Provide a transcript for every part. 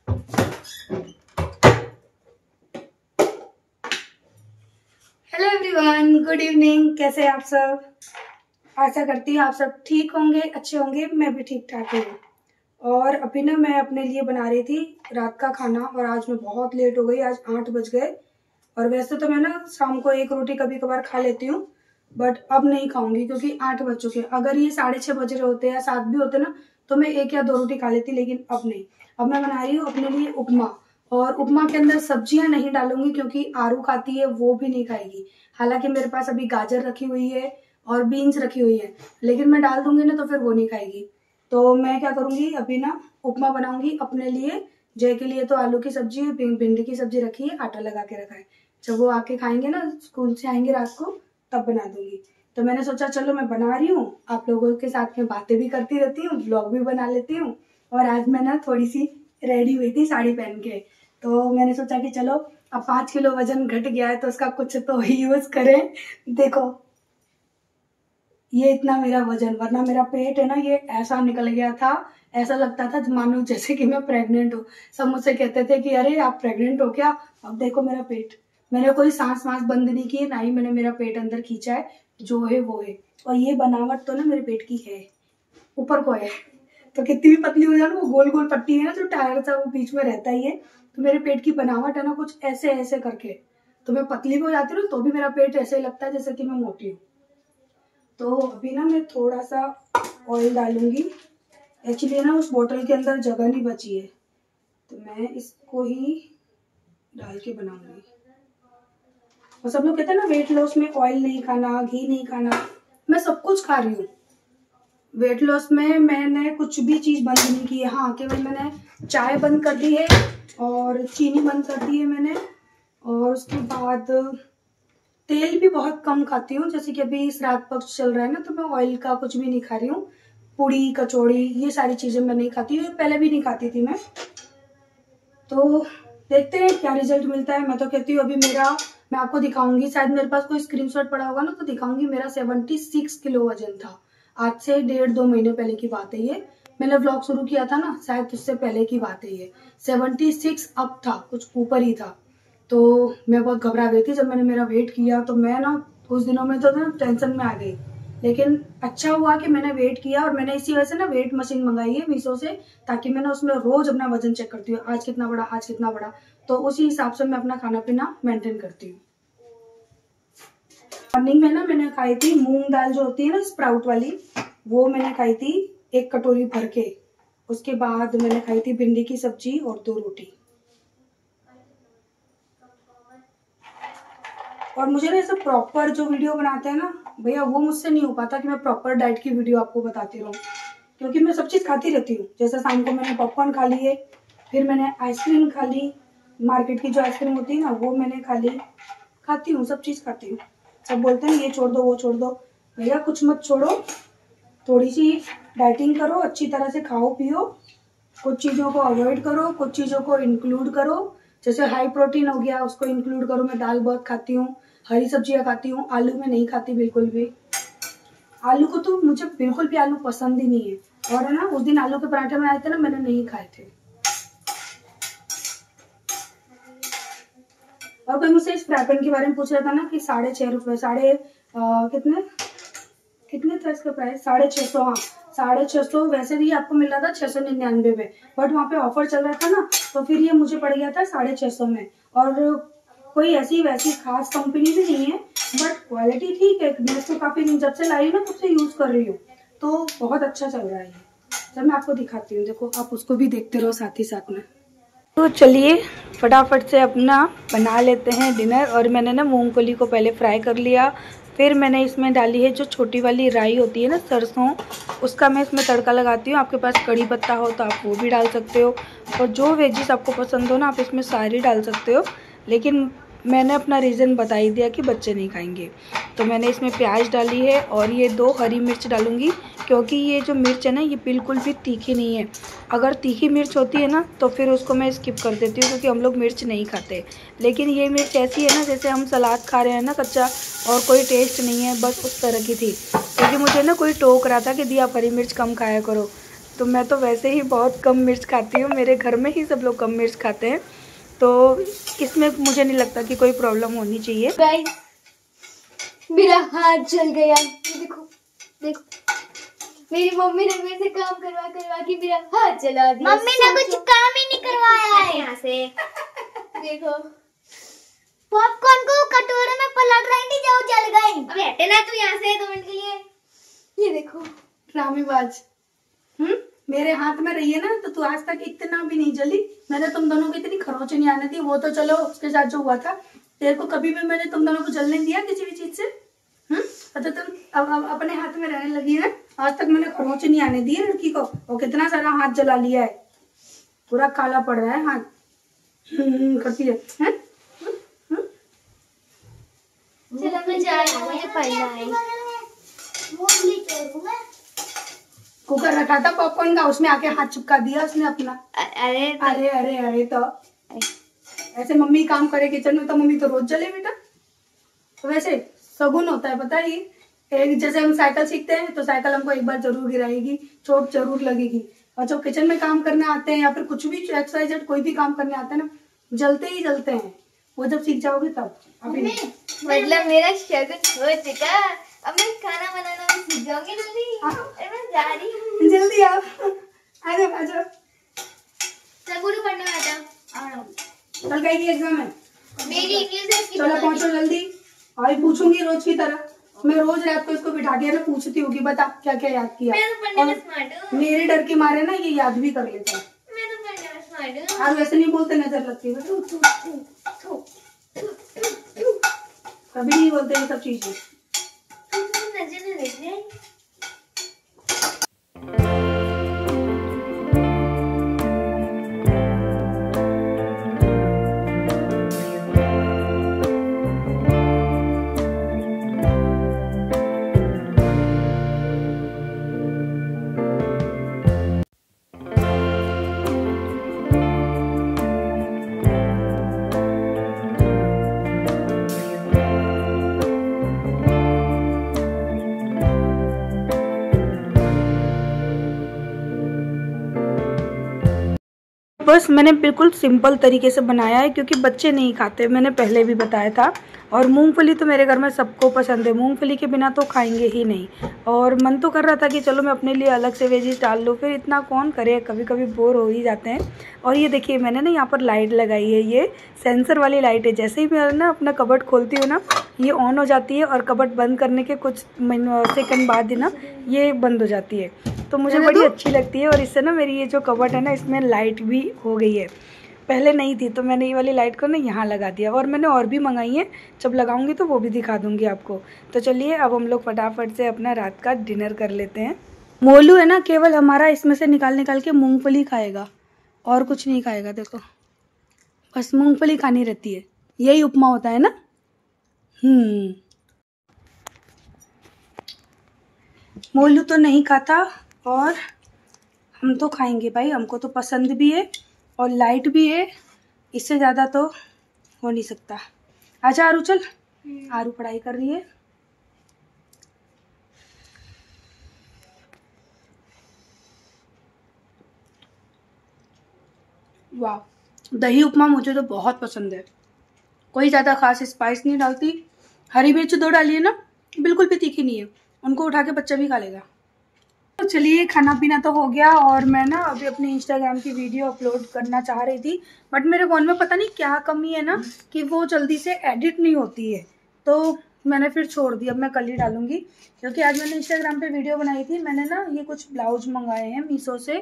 Hello everyone, good evening. कैसे हैं आप सब? आशा करती हूँ आप सब ठीक होंगे, अच्छे होंगे। मैं भी ठीक ठाक हूँ। और अभी ना मैं अपने लिए बना रही थी रात का खाना, और आज मैं बहुत लेट हो गई। आज 8 बज गए। और वैसे तो मैं ना शाम को एक रोटी कभी कभार खा लेती हूँ, बट अब नहीं खाऊंगी क्योंकि 8 बज चुके हैं। अगर ये 6:30 बज रहे होते या 7 भी होते ना, तो मैं 1 या 2 रोटी खा लेती, लेकिन अब नहीं। अब मैं बना रही हूँ अपने लिए उपमा। और उपमा के अंदर सब्जियां नहीं डालूंगी क्योंकि आरू खाती है, वो भी नहीं खाएगी। हालांकि मेरे पास अभी गाजर रखी हुई है और बीन्स रखी हुई है, लेकिन मैं डाल दूंगी ना तो फिर वो नहीं खाएगी। तो मैं क्या करूंगी, अभी ना उपमा बनाऊंगी अपने लिए। जय के लिए तो आलू की सब्जी, भिंडी की सब्जी रखी है, आटा लगा के रखा है। जब वो आके खाएंगे ना, स्कूल से आएंगे रात को, तब बना दूंगी। तो मैंने सोचा चलो मैं बना रही हूँ, आप लोगों के साथ में बातें भी करती रहती हूँ, व्लॉग भी बना लेती हूँ। और आज मैं ना थोड़ी सी रेडी हुई थी साड़ी पहन के, तो मैंने सोचा कि चलो अब 5 किलो वजन घट गया है तो उसका कुछ तो यूज करें। देखो ये इतना मेरा वजन, वरना मेरा पेट है ना ये ऐसा निकल गया था। ऐसा लगता था मानो जैसे कि मैं प्रेग्नेंट हूँ। सब मुझसे कहते थे कि अरे आप प्रेग्नेंट हो क्या? अब देखो मेरा पेट। मैंने कोई सांस वांस बंद नहीं की है, ना ही मैंने मेरा पेट अंदर खींचा है। जो है वो है। और ये बनावट तो ना मेरे पेट की है, ऊपर को है। तो कितनी भी पतली हो जाए ना, वो गोल गोल पट्टी है ना जो टायर सा, वो बीच में रहता ही है। तो मेरे पेट की बनावट है ना कुछ ऐसे ऐसे करके। तो मैं पतली भी हो जाती हूँ तो भी मेरा पेट ऐसे ही लगता है जैसे कि मैं मोटी हूँ। तो अभी ना मैं थोड़ा सा ऑयल डालूंगी। एक्चुअली ना उस बोतल के अंदर जगह नहीं बची है, तो मैं इसको ही डाल के बनाऊंगी। और सब लोग कहते हैं ना वेट लॉस में ऑयल नहीं खाना, घी नहीं खाना। मैं सब कुछ खा रही हूँ। वेट लॉस में मैंने कुछ भी चीज बंद नहीं की है। हाँ, केवल मैंने चाय बंद कर दी है और चीनी बंद कर दी है मैंने। और उसके बाद तेल भी बहुत कम खाती हूँ। जैसे कि अभी श्राद्ध पक्ष चल रहा है ना, तो मैं ऑयल का कुछ भी नहीं खा रही हूँ। पूड़ी कचौड़ी ये सारी चीजें मैं नहीं खाती हूँ, पहले भी नहीं खाती थी मैं। तो देखते हैं क्या रिजल्ट मिलता है। मैं तो कहती हूँ अभी मेरा, मैं आपको दिखाऊंगी, शायद मेरे पास कोई स्क्रीनशॉट पड़ा होगा ना तो दिखाऊंगी। मेरा 76 किलो वजन था। आज से 1.5-2 महीने पहले की बात है ये। मैंने व्लॉग शुरू किया था ना, शायद उससे पहले की बात है ये। 76 अब था, कुछ ऊपर ही था। तो मैं बहुत घबरा गई थी जब मैंने मेरा वेट किया। तो मैं ना उस दिनों में तो ना टेंशन में आ गई। लेकिन अच्छा हुआ कि मैंने वेट किया, और मैंने इसी वजह से ना वेट मशीन मंगाई है मीशो से, ताकि मैं ना उसमें रोज अपना वजन चेक करती हूँ, आज कितना बढ़ा, आज कितना बढ़ा। तो उसी हिसाब से मैं अपना खाना पीना मेंटेन करती हूँ। मॉर्निंग में ना मैंने खाई थी मूंग दाल जो होती है ना स्प्राउट वाली, वो मैंने खाई थी 1 कटोरी भर के। उसके बाद मैंने खाई थी भिंडी की सब्जी और 2 रोटी। और मुझे ना ऐसा प्रॉपर जो वीडियो बनाते हैं ना भैया, वो मुझसे नहीं हो पाता कि मैं प्रॉपर डाइट की वीडियो आपको बताती रहूँ, क्योंकि मैं सब चीज़ खाती रहती हूँ। जैसे शाम को मैंने पॉपकॉर्न खा लिए, फिर मैंने आइसक्रीम खा ली, मार्केट की जो आइसक्रीम होती है ना वो मैंने खा ली। खाती हूँ, सब चीज़ खाती हूँ। सब बोलते हैं ये छोड़ दो वो छोड़ दो, भैया कुछ मत छोड़ो। थोड़ी सी डाइटिंग करो, अच्छी तरह से खाओ पियो, कुछ चीज़ों को अवॉइड करो, कुछ चीज़ों को इंक्लूड करो। जैसे हाई प्रोटीन हो गया, उसको इंक्लूड करो। मैं दाल बहुत खाती हूँ, हरी सब्जियाँ खाती हूँ, आलू में नहीं खाती बिल्कुल भी। आलू को तो मुझे बिल्कुल भी आलू पसंद ही नहीं है। और है ना उस दिन आलू के पराठे बनाए थे ना, मैंने नहीं खाए थे। और कोई मुझसे इस फ्राइपैन के बारे में पूछ रहा था ना कि 6.5 रुपए, कितने कितने था इसका प्राइस? 650। हाँ 650। वैसे भी आपको मिल रहा था 699 में, बट वहाँ पे ऑफर चल रहा था ना, तो फिर ये मुझे पड़ गया था 650 में। और कोई ऐसी वैसी खास कंपनी भी नहीं है, बट क्वालिटी ठीक है। मैं इसको काफी दिन जब से लाई हूँ ना तब से यूज कर रही हूँ, तो बहुत अच्छा चल रहा है ये। जब मैं आपको दिखाती हूँ, देखो आप उसको भी देखते रहो साथ ही साथ में। तो चलिए फटाफट से अपना बना लेते हैं डिनर। और मैंने ना मूंगफली को पहले फ्राई कर लिया, फिर मैंने इसमें डाली है जो छोटी वाली राई होती है ना, सरसों, उसका मैं इसमें तड़का लगाती हूँ। आपके पास कड़ी पत्ता हो तो आप वो भी डाल सकते हो, और जो वेजिस आपको पसंद हो ना आप इसमें सारी डाल सकते हो। लेकिन मैंने अपना रीज़न बता ही दिया कि बच्चे नहीं खाएंगे, तो मैंने इसमें प्याज डाली है और ये 2 हरी मिर्च डालूंगी, क्योंकि ये जो मिर्च है ना ये बिल्कुल भी तीखी नहीं है। अगर तीखी मिर्च होती है ना तो फिर उसको मैं स्किप कर देती हूँ, क्योंकि हम लोग मिर्च नहीं खाते। लेकिन ये मिर्च ऐसी है ना जैसे हम सलाद खा रहे हैं ना कच्चा, और कोई टेस्ट नहीं है, बस उस तरह की थी। क्योंकि मुझे ना कोई टोक रहा था कि दी आप हरी मिर्च कम खाया करो, तो मैं तो वैसे ही बहुत कम मिर्च खाती हूँ, मेरे घर में ही सब लोग कम मिर्च खाते हैं, तो इसमें मुझे नहीं लगता कि कोई प्रॉब्लम होनी चाहिए। गाइस मेरा हाथ जल गया, देखो देखो, मेरी मम्मी ने मेरे से काम करवा करवा के मेरा हाथ जला दिया। मम्मी ने कुछ काम ही नहीं करवाया है यहाँ से। देखो पॉपकॉर्न को कटोरे में पलट रही थी, जाओ जल गई। अबे हटे ना तू यहाँ से 2 मिनट के लिए। ये देखो ड्रामेबाज। मेरे हाथ में रही है ना, तो तू आज तक इतना भी नहीं जली। मैंने तुम दोनों की इतनी खरोच नहीं आने दी, वो तो चलो उसके साथ जो हुआ था। तेरे को कभी भी मैंने तुम दोनों को जलने दिया किसी भी चीज से? तो तुम अब अपने हाथ में रहने लगी है। आज तक मैंने खरोच नहीं आने दी है लड़की को। वो कितना सारा हाथ जला लिया है, पूरा काला पड़ रहा है हाथ। करती है, चलो मैं जा रही हूँ, मुझे पढ़ना है। कुकर रखा था पॉपकॉर्न का, उसमें आके हाथ चिपका दिया उसने अपना। अरे अरे अरे अरे, तो ऐसे मम्मी काम करे किचन में तो मम्मी तो रोज जले बेटा। तो वैसे सगुन होता है पता है। एक जैसे हम साइकिल सीखते हैं तो साइकिल हमको एक बार जरूर गिराएगी, चोट जरूर लगेगी, और जब किचन में काम करने आते हैं या फिर कुछ भी एक्सरसाइज कोई भी काम करने आते हैं ना, जलते ही जलते हैं। वो जब सीख जाओगे तब। अभी मतलब मेरा शगुन हो चुका, अब मैं खाना बनाना भी सीख जाऊंगी जल्दी। मैं जा रही हूँ, जल्दी आओ, आ जाओ आ जाओ। गुरु पढ़ने में आ जाओ। कल का एग्जाम है मेरी इंग्लिश है। चलो पहुंचो जल्दी। और पूछूंगी रोज की तरह, मैं रोज रात को इसको बिठा के ना पूछती हूँ कि बता क्या क्या याद किया। मैं तो पढ़ने में स्मार्ट हूँ। मेरे डर के मारे ना ये याद भी कर लेता है। मैं तो पढ़ने में स्मार्ट हूँ। और वैसे नहीं बोलते, नजर लगती है। कभी नहीं बोलते ये सब चीजें। नजर न लग जाए। बस मैंने बिल्कुल सिंपल तरीके से बनाया है क्योंकि बच्चे नहीं खाते, मैंने पहले भी बताया था। और मूंगफली तो मेरे घर में सबको पसंद है, मूंगफली के बिना तो खाएंगे ही नहीं। और मन तो कर रहा था कि चलो मैं अपने लिए अलग से वेजीज डाल लूँ, फिर इतना कौन करे, कभी कभी बोर हो ही जाते हैं। और ये देखिए मैंने ना यहाँ पर लाइट लगाई है, ये सेंसर वाली लाइट है। जैसे ही मैं ना अपना कबर्ड खोलती हूँ ना, ये ऑन हो जाती है और कबर्ड बंद करने के कुछ सेकंड बाद ही ना ये बंद हो जाती है। तो मुझे बड़ी अच्छी लगती है। और इससे ना मेरी ये जो कबर्ड है ना, इसमें लाइट भी हो गई है, पहले नहीं थी। तो मैंने ये वाली लाइट को ना यहाँ लगा दिया, और मैंने और भी मंगाई है, जब लगाऊंगी तो वो भी दिखा दूंगी आपको। तो चलिए अब हम लोग फटाफट से अपना रात का डिनर कर लेते हैं। मोलू है ना, केवल हमारा इसमें से निकाल निकाल के मूंगफली खाएगा और कुछ नहीं खाएगा। देखो बस मूंगफली खानी रहती है, यही उपमा होता है ना। मोलू तो नहीं खाता और हम तो खाएंगे भाई, हमको तो पसंद भी है और लाइट भी है, इससे ज़्यादा तो हो नहीं सकता। आजा आरू, चल। आरू पढ़ाई कर रही है। वाह, दही उपमा मुझे तो बहुत पसंद है। कोई ज़्यादा खास स्पाइस नहीं डालती, हरी मिर्च 2 डाली है ना, बिल्कुल भी तीखी नहीं है। उनको उठा के बच्चा भी खा लेगा। तो चलिए खाना पीना तो हो गया, और मैं ना अभी अपनी इंस्टाग्राम की वीडियो अपलोड करना चाह रही थी, बट मेरे फ़ोन में पता नहीं क्या कमी है ना कि वो जल्दी से एडिट नहीं होती है, तो मैंने फिर छोड़ दी। अब मैं कल ही डालूंगी, क्योंकि आज मैंने इंस्टाग्राम पे वीडियो बनाई थी। मैंने ना ये कुछ ब्लाउज मंगाए हैं मीशो से,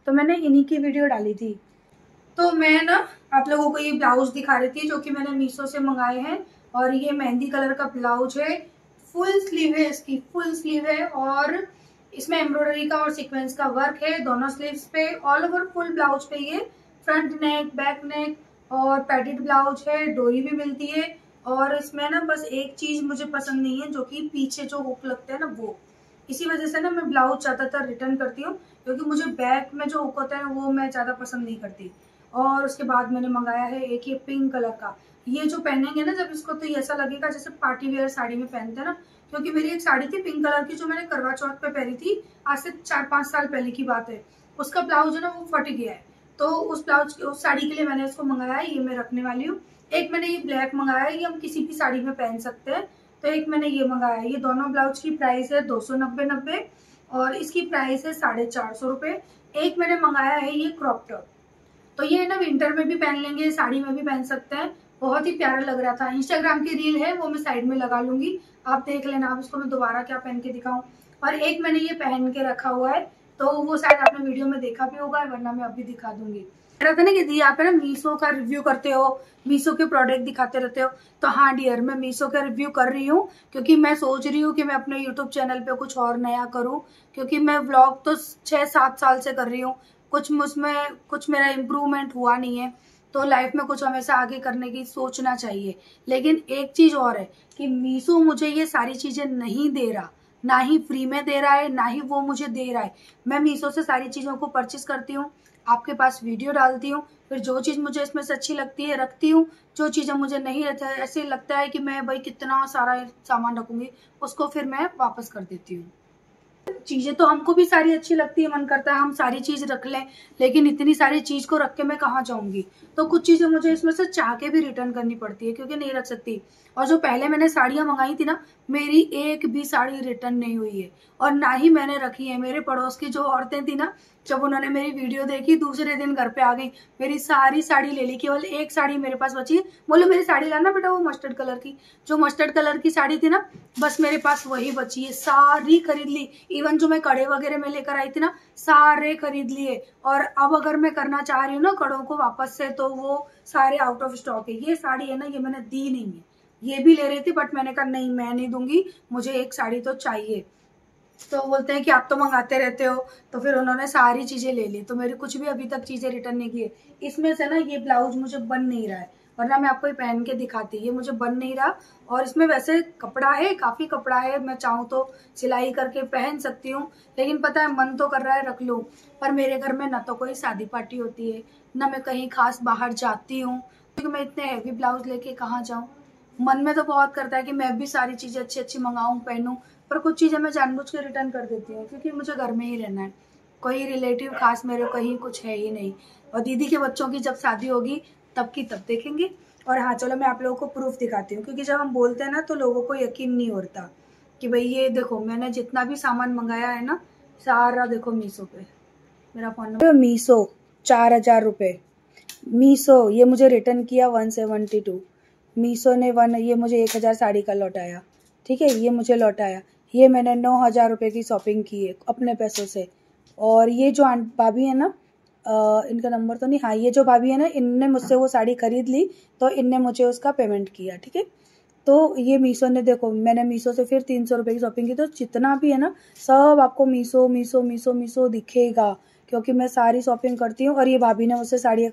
तो मैंने इन्हीं की वीडियो डाली थी। तो मैं ना आप लोगों को ये ब्लाउज दिखा रही थी जो कि मैंने मीशो से मंगाए हैं। और ये मेहंदी कलर का ब्लाउज है, फुल स्लीव है, इसकी फुल स्लीव है, और इसमें एम्ब्रॉयडरी का और सीक्वेंस का वर्क है दोनों स्लीव्स पे। ऑल ओवर फुल ब्लाउज पे ये फ्रंट नेक, बैक नेक और पैडेड ब्लाउज है, डोरी भी मिलती है। और इसमें ना बस एक चीज मुझे पसंद नहीं है, जो कि पीछे जो हुक लगते हैं ना वो, इसी वजह से ना मैं ब्लाउज ज्यादातर रिटर्न करती हूँ, क्योंकि मुझे बैक में जो हुक होता है ना वो मैं ज्यादा पसंद नहीं करती। और उसके बाद मैंने मंगाया है एक ये पिंक कलर का, ये जो पहनेंगे ना जब इसको, तो ये ऐसा लगेगा जैसे पार्टी वेयर साड़ी में पहनते हैं ना। क्योंकि मेरी एक साड़ी थी पिंक कलर की जो मैंने करवा चौथ पे पहनी थी, आज से 4-5 साल पहले की बात है। उसका ब्लाउज है ना वो फट गया है, तो उस साड़ी के लिए मैंने इसको मंगाया है। ये मैं रखने वाली हूँ। एक मैंने ये ब्लैक मंगाया है, ये हम किसी भी साड़ी में पहन सकते हैं। तो एक मैंने ये मंगाया है। ये दोनों ब्लाउज की प्राइस है 290 और इसकी प्राइस है 450 रुपये। एक मैंने मंगाया है ये क्रॉप टॉप, तो ये ना विंटर में भी पहन लेंगे, साड़ी में भी पहन सकते हैं। बहुत ही प्यारा लग रहा था। इंस्टाग्राम की रील है, वो मैं साइड में लगा लूंगी, आप देख लेना। आप इसको मैं दोबारा क्या पहन के दिखाऊं। और एक मैंने ये पहन के रखा हुआ है, तो वो शायद आपने वीडियो में देखा भी होगा, वरना मैं अभी दिखा दूंगी। रहता ना कि दी आप है ना मीशो का रिव्यू करते हो, मीशो के प्रोडक्ट दिखाते रहते हो। तो हाँ डियर, मैं मीशो का रिव्यू कर रही हूँ, क्योंकि मैं सोच रही हूँ कि मैं अपने यूट्यूब चैनल पे कुछ और नया करूँ। क्योंकि मैं व्लॉग तो 6-7 साल से कर रही हूँ, कुछ मेरा इम्प्रूवमेंट हुआ नहीं है। तो लाइफ में कुछ हमेशा आगे करने की सोचना चाहिए। लेकिन एक चीज और है कि मीशो मुझे ये सारी चीजें नहीं दे रहा, ना ही फ्री में दे रहा है, ना ही वो मुझे दे रहा है। मैं मीशो से सारी चीजों को परचेस करती हूँ, आपके पास वीडियो डालती हूँ, फिर जो चीज मुझे इसमें से अच्छी लगती है रखती हूँ, जो चीजें मुझे नहीं ऐसे लगता है कि मैं भाई कितना सारा सामान रखूंगी, उसको फिर मैं वापस कर देती हूँ। चीजें तो हमको भी सारी अच्छी लगती है, मन करता है हम सारी चीज रख लें, लेकिन इतनी सारी चीज को रख के मैं कहाँ जाऊंगी। तो कुछ चीजें मुझे इसमें से चाह के भी रिटर्न करनी पड़ती है, क्योंकि नहीं रख सकती। और जो पहले मैंने साड़ियां मंगाई थी ना, मेरी एक भी साड़ी रिटर्न नहीं हुई है, और ना ही मैंने रखी है। मेरे पड़ोस की जो औरतें थी ना, जब उन्होंने मेरी वीडियो देखी, दूसरे दिन घर पे आ गई, मेरी सारी साड़ी ले ली। केवल एक साड़ी मेरे पास बची है। बोलो मेरी साड़ी लाना बेटा, वो मस्टर्ड कलर की, जो मस्टर्ड कलर की साड़ी थी ना, बस मेरे पास वही बची है। सारी खरीद ली, इवन जो मैं कड़े वगैरह में लेकर आई थी ना, सारे खरीद लिए। और अब अगर मैं करना चाह रही हूँ ना कड़ों को वापस से, तो वो सारे आउट ऑफ स्टॉक है। ये साड़ी है ना, ये मैंने दी नहीं है। ये भी ले रही थी, बट मैंने कहा नहीं, मैं नहीं दूंगी, मुझे एक साड़ी तो चाहिए। तो बोलते हैं कि आप तो मंगाते रहते हो, तो फिर उन्होंने सारी चीजें ले ली। तो मेरी कुछ भी अभी तक चीजें रिटर्न नहीं की है। इसमें से ना ये ब्लाउज मुझे बन नहीं रहा है, वरना मैं आपको ये पहन के दिखाती। ये मुझे बन नहीं रहा, और इसमें वैसे कपड़ा है, काफी कपड़ा है, मैं चाहूँ तो सिलाई करके पहन सकती हूँ। लेकिन पता है मन तो कर रहा है रख लूँ, पर मेरे घर में ना तो कोई शादी पार्टी होती है, ना मैं कहीं खास बाहर जाती हूँ, क्योंकि मैं इतने हैवी ब्लाउज लेके कहाँ जाऊँ। मन में तो बहुत करता है कि मैं भी सारी चीजें अच्छी अच्छी मंगाऊं, पहनूं, पर कुछ चीजें मैं जानबूझ के रिटर्न कर देती हूँ, क्योंकि मुझे घर में ही रहना है। कोई रिलेटिव खास मेरे कहीं कुछ है ही नहीं। और दीदी के बच्चों की जब शादी होगी तब की तब देखेंगे। और हाँ चलो, मैं आप लोगों को प्रूफ दिखाती हूँ, क्योंकि जब हम बोलते हैं ना तो लोगों को यकीन नहीं होता कि भाई ये देखो, मैंने जितना भी सामान मंगाया है ना, सारा देखो मीशो पे। मेरा फोन नंबर मीशो 4000 रुपये। मीशो ये मुझे रिटर्न किया 172। मीशो ने ये मुझे 1000 साड़ी का लौटाया। ठीक है, ये मुझे लौटाया। ये मैंने 9000 रुपये की शॉपिंग की है अपने पैसों से। और ये जो भाभी है ना, इनका नंबर तो नहीं, हाँ ये जो भाभी है ना, इनने मुझसे वो साड़ी खरीद ली, तो इनने मुझे उसका पेमेंट किया। ठीक है, तो ये मीशो ने देखो, मैंने मीशो से फिर 300 रुपये की शॉपिंग की। तो जितना भी है ना, सब आपको मीशो मीशो मीशो मीशो दिखेगा, क्योंकि मैं सारी शॉपिंग करती हूँ। और ये भाभी ने मुझसे साड़ियाँ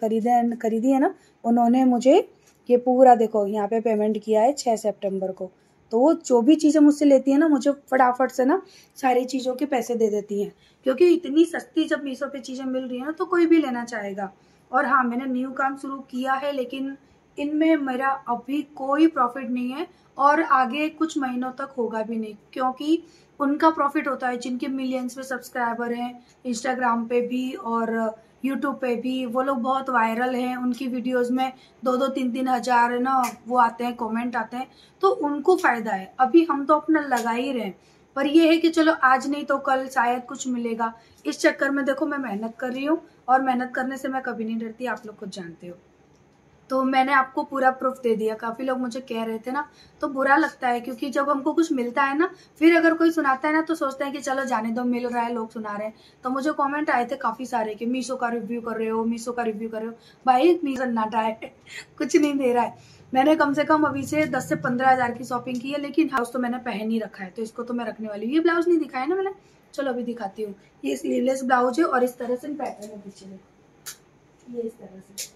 खरीदी है ना, उन्होंने मुझे ये पूरा देखो यहाँ पे पेमेंट किया है 6 सितंबर को। तो वो जो भी चीज़ें मुझसे लेती है ना, मुझे फटाफट से ना सारी चीज़ों के पैसे दे देती हैं, क्योंकि इतनी सस्ती जब मीशो पे चीज़ें मिल रही है ना, तो कोई भी लेना चाहेगा। और हाँ, मैंने न्यू काम शुरू किया है, लेकिन इनमें मेरा अभी कोई प्रॉफिट नहीं है, और आगे कुछ महीनों तक होगा भी नहीं, क्योंकि उनका प्रॉफिट होता है जिनके मिलियंस में सब्सक्राइबर हैं, इंस्टाग्राम पे भी और यूट्यूब पे भी। वो लोग बहुत वायरल हैं, उनकी वीडियोस में 2-2, 3-3 हजार है ना वो आते हैं, कमेंट आते हैं, तो उनको फायदा है। अभी हम तो अपना लगा ही रहे हैं, पर ये है कि चलो आज नहीं तो कल शायद कुछ मिलेगा। इस चक्कर में देखो मैं मेहनत कर रही हूँ, और मेहनत करने से मैं कभी नहीं डरती, आप लोग खुद जानते हो। तो मैंने आपको पूरा प्रूफ दे दिया। काफी लोग मुझे कह रहे थे ना, तो बुरा लगता है, क्योंकि जब हमको कुछ मिलता है ना, फिर अगर कोई सुनाता है ना, तो सोचते हैं कि चलो जाने दो, मिल रहा है, लोग सुना रहे हैं। तो मुझे कमेंट आए थे काफी सारे कि मीशो का रिव्यू कर रहे हो, मीशो का रिव्यू कर रहे हो। भाई मीशो सन्नाटा है, कुछ नहीं दे रहा है। मैंने कम से कम अभी से 10 से 15 हजार की शॉपिंग की है, लेकिन हाउस तो मैंने पहन ही रखा है, तो इसको तो मैं रखने वाली हूँ। ये ब्लाउज नहीं दिखाया ना मैंने, चलो अभी दिखाती हूँ। ये स्लीवलेस ब्लाउज है, और इस तरह से पैटर्न है पीछे, ये इस तरह से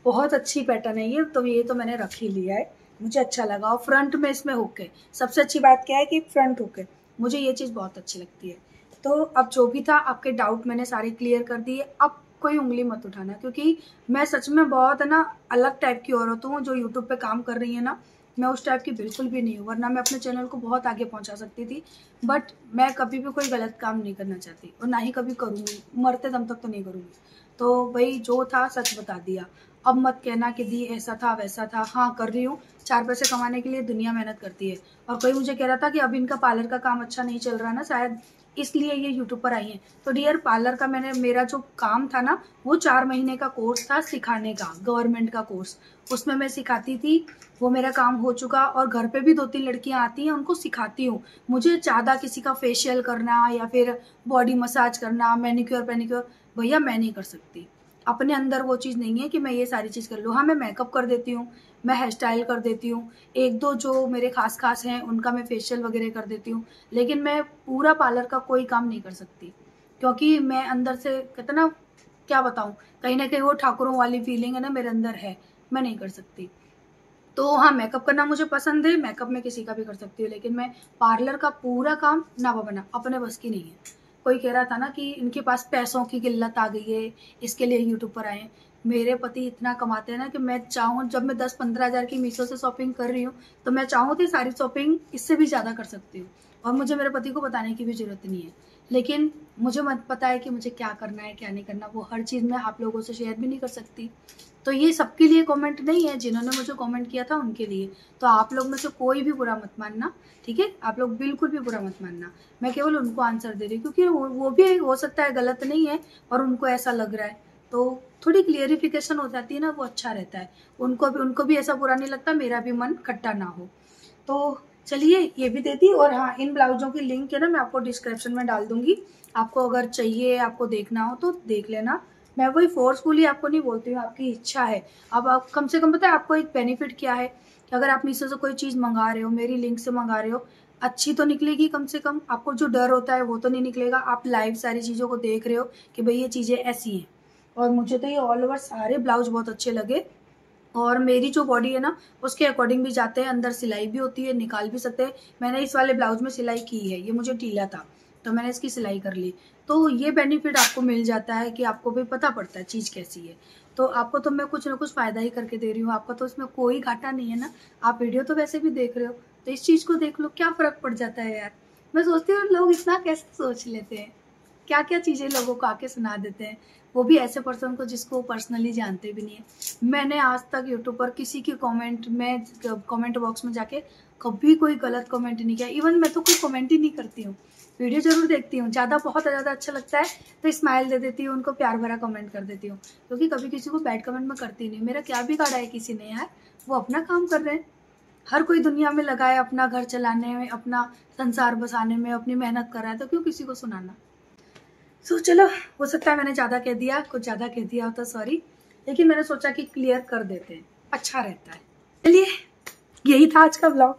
बहुत अच्छी पैटर्न है ये। तो ये तो मैंने रख ही लिया है, मुझे अच्छा लगा। और फ्रंट में इसमें हुक है। सबसे अच्छी बात क्या है कि फ्रंट हुक है, मुझे ये चीज़ बहुत अच्छी लगती है। तो अब जो भी था, आपके डाउट मैंने सारे क्लियर कर दिए। अब कोई उंगली मत उठाना, क्योंकि मैं सच में बहुत है ना अलग टाइप की औरत हूँ, जो यूट्यूब पे काम कर रही है ना, मैं उस टाइप की बिल्कुल भी नहीं हूँ, वरना मैं अपने चैनल को बहुत आगे पहुँचा सकती थी। बट मैं कभी भी कोई गलत काम नहीं करना चाहती और ना ही कभी करूँगी, मरते दम तक तो नहीं करूँगी। तो भाई जो था सच बता दिया। अब मत कहना कि दी ऐसा था वैसा था। हाँ कर रही हूँ, 4 पैसे कमाने के लिए दुनिया मेहनत करती है। और कोई मुझे कह रहा था कि अब इनका पार्लर का काम अच्छा नहीं चल रहा ना, शायद इसलिए ये यूट्यूब पर आई हैं। तो डियर, पार्लर का मेरा जो काम था ना, वो 4 महीने का कोर्स था सिखाने का, गवर्नमेंट का कोर्स। उसमें मैं सिखाती थी, वो मेरा काम हो चुका। और घर पे भी 2-3 लड़कियां आती हैं, उनको सिखाती हूँ। मुझे ज़्यादा किसी का फेशियल करना या फिर बॉडी मसाज करना, मैनिक्योर पेनिक्योर, भैया मैं नहीं कर सकती। अपने अंदर वो चीज़ नहीं है कि मैं ये सारी चीज़ कर लूँ। हाँ मैं मेकअप कर देती हूँ, मैं हेयर स्टाइल कर देती हूँ, 1-2 जो मेरे खास हैं उनका मैं फेशियल वगैरह कर देती हूँ, लेकिन मैं पूरा पार्लर का कोई काम नहीं कर सकती। क्योंकि मैं अंदर से कहते ना, क्या बताऊँ, कहीं ना कहीं वो ठाकुरों वाली फीलिंग है ना मेरे अंदर है, मैं नहीं कर सकती। तो हाँ मेकअप करना मुझे पसंद है, मेकअप में किसी का भी कर सकती हूँ, लेकिन मैं पार्लर का पूरा काम ना बना, अपने बस की नहीं है। कोई कह रहा था ना कि इनके पास पैसों की किल्लत आ गई है, इसके लिए यूट्यूब पर आए। मेरे पति इतना कमाते हैं ना कि मैं चाहूँ, जब मैं 10-15 हज़ार की मीशो से शॉपिंग कर रही हूँ, तो मैं चाहूँ तो सारी शॉपिंग इससे भी ज़्यादा कर सकती हूँ, और मुझे मेरे पति को बताने की भी जरूरत नहीं है। लेकिन मुझे मत पता है कि मुझे क्या करना है क्या नहीं करना, वो हर चीज़ मैं आप लोगों से शेयर भी नहीं कर सकती। तो ये सबके लिए कमेंट नहीं है, जिन्होंने मुझे कमेंट किया था उनके लिए। तो आप लोग में से कोई भी बुरा मत मानना, ठीक है? आप लोग बिल्कुल भी बुरा मत मानना, मैं केवल उनको आंसर दे रही हूँ, क्योंकि वो भी हो सकता है गलत नहीं है और उनको ऐसा लग रहा है, तो थोड़ी क्लियरिफिकेशन हो जाती है ना, वो अच्छा रहता है। उनको भी ऐसा बुरा नहीं लगता, मेरा भी मन खट्टा ना हो। तो चलिए ये भी दे दी। और हाँ, इन ब्लाउजों की लिंक है ना, मैं आपको डिस्क्रिप्शन में डाल दूंगी, आपको अगर चाहिए, आपको देखना हो तो देख लेना। मैं वही फोर्सफुली आपको नहीं बोलती हूँ, आपकी इच्छा है। अब आप कम से कम पता है आपको एक बेनिफिट क्या है, कि अगर आप मीशो से कोई चीज़ मंगा रहे हो, मेरी लिंक से मंगा रहे हो, अच्छी तो निकलेगी कम से कम, आपको जो डर होता है वो तो नहीं निकलेगा। आप लाइव सारी चीज़ों को देख रहे हो कि भाई ये चीज़ें ऐसी हैं। और मुझे तो ये ऑल ओवर सारे ब्लाउज बहुत अच्छे लगे, और मेरी जो बॉडी है ना उसके अकॉर्डिंग भी जाते हैं, अंदर सिलाई भी होती है, निकाल भी सकते हैं। मैंने इस वाले ब्लाउज में सिलाई की है, ये मुझे ढीला था तो मैंने इसकी सिलाई कर ली। तो ये बेनिफिट आपको मिल जाता है कि आपको भी पता पड़ता है चीज़ कैसी है। तो आपको तो मैं कुछ ना कुछ फ़ायदा ही करके दे रही हूँ, आपका तो इसमें कोई घाटा नहीं है ना। आप वीडियो तो वैसे भी देख रहे हो, तो इस चीज़ को देख लो, क्या फ़र्क पड़ जाता है यार। मैं सोचती हूँ लोग इतना कैसे सोच लेते हैं, क्या क्या चीज़ें लोगों को आके सुना देते हैं, वो भी ऐसे पर्सन को जिसको पर्सनली जानते भी नहीं है। मैंने आज तक यूट्यूब पर किसी की कमेंट बॉक्स में जाके कभी कोई गलत कमेंट नहीं किया। इवन मैं तो कोई कमेंट ही नहीं करती हूँ, वीडियो जरूर देखती हूँ, बहुत ज़्यादा अच्छा लगता है तो स्माइल दे देती हूँ, उनको प्यार भरा कमेंट कर देती हूँ, क्योंकि कभी किसी को बैड कमेंट में करती नहीं। मेरा क्या बिगाड़ा है किसी ने यार, वो अपना काम कर रहे हैं। हर कोई दुनिया में लगा है अपना घर चलाने में, अपना संसार बसाने में, अपनी मेहनत कर रहा है, तो क्यों किसी को सुनाना। चलो, हो सकता है मैंने ज़्यादा कह दिया, कुछ ज़्यादा कह दिया हो तो सॉरी, लेकिन मैंने सोचा कि क्लियर कर देते हैं, अच्छा रहता है। चलिए, यही था आज का ब्लॉग।